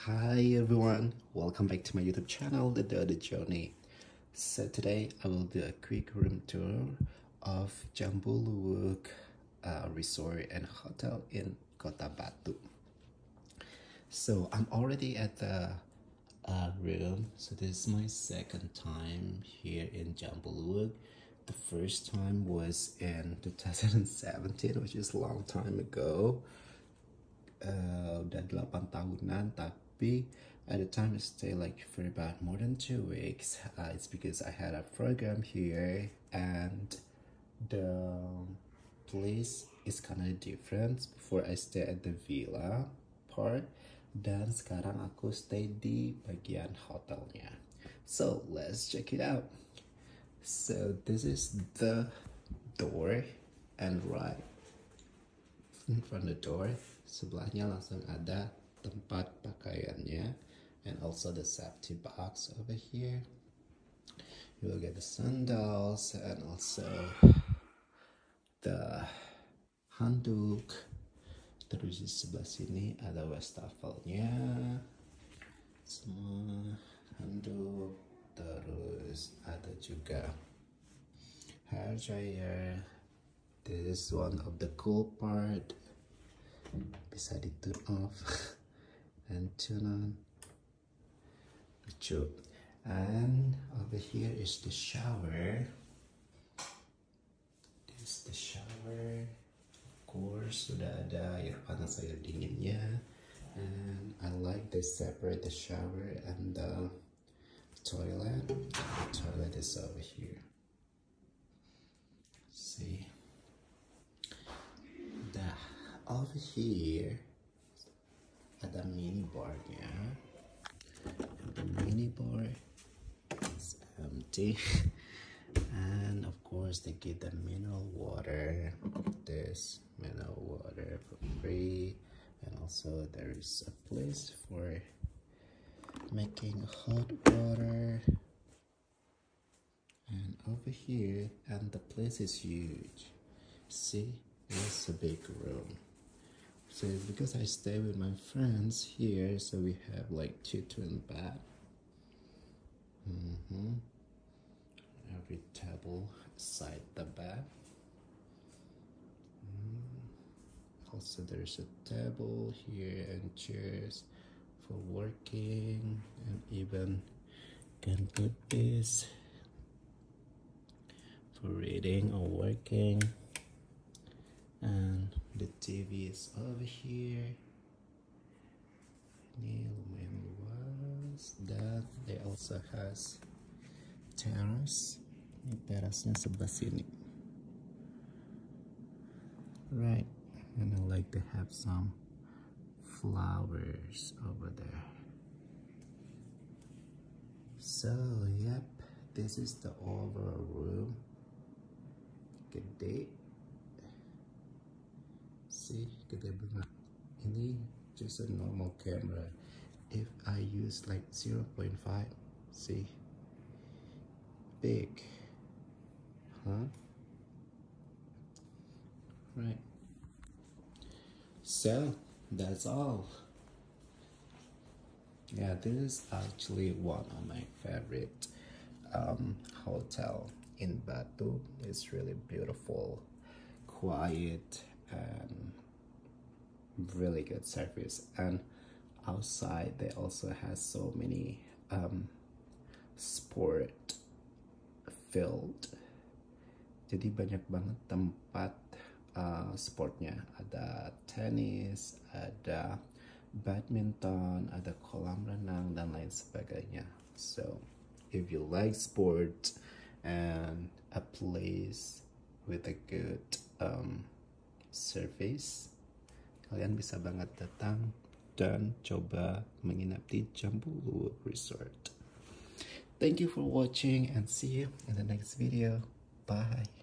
Hi everyone, welcome back to my YouTube channel, The Journey. So today I will do a quick room tour of Jambuluwuk resort and hotel in Kota Batu. So I'm already at the room. So this is my second time here in Jambuluwuk. The first time was in 2017, which is a long time ago. Udah 8 tahunan, tapi at the time I stayed like for about more than 2 weeks. It's because I had a program here and the place is kind of different. Before I stay at the villa part, dan sekarang aku stay di bagian hotelnya. So let's check it out. So this is the door, and right in front of the door sebelahnya langsung ada tempat pakaiannya, and also the safety box over here. You will get the sandals and also the handuk. Terus di sebelah sini ada wastafelnya, semua handuk. Terus ada juga hair dryer. This is one of the cool part. Bisa di turn off and turn on. Lucu. And over here is the shower. This is the shower. Of course, sudah ada air panas air dinginnya. And I like they separate the shower and the toilet. The toilet is over here. See. Over here ada mini barnya. The mini bar is empty, and of course they give the mineral water. This mineral water for free, and also there is a place for making hot water. And over here, and the place is huge. See, it's a big room. So because I stay with my friends here, so we have like 2 twin bed. Every table beside the bed. Also there's a table here and chairs for working, and even can put this for reading or working. And the TV is over here. Ini lumayan luas, dan they also has terrace. Ini terasnya sebelah sini. Right, and I like to have some flowers over there. So yep, this is the overall room. Gede. See, gede banget. Ini just a normal camera. If I use like 0.5, see, big, huh? Right. So that's all. Yeah, this is actually one of my favorite hotel in Batu. It's really beautiful, quiet, and really good service. And outside they also has so many sport field, jadi banyak banget tempat sportnya. Ada tenis, ada badminton, ada kolam renang, dan lain sebagainya. So if you like sport and a place with a good service, kalian bisa banget datang dan coba menginap di Jambuluwuk Resort. Thank you for watching and see you in the next video. Bye.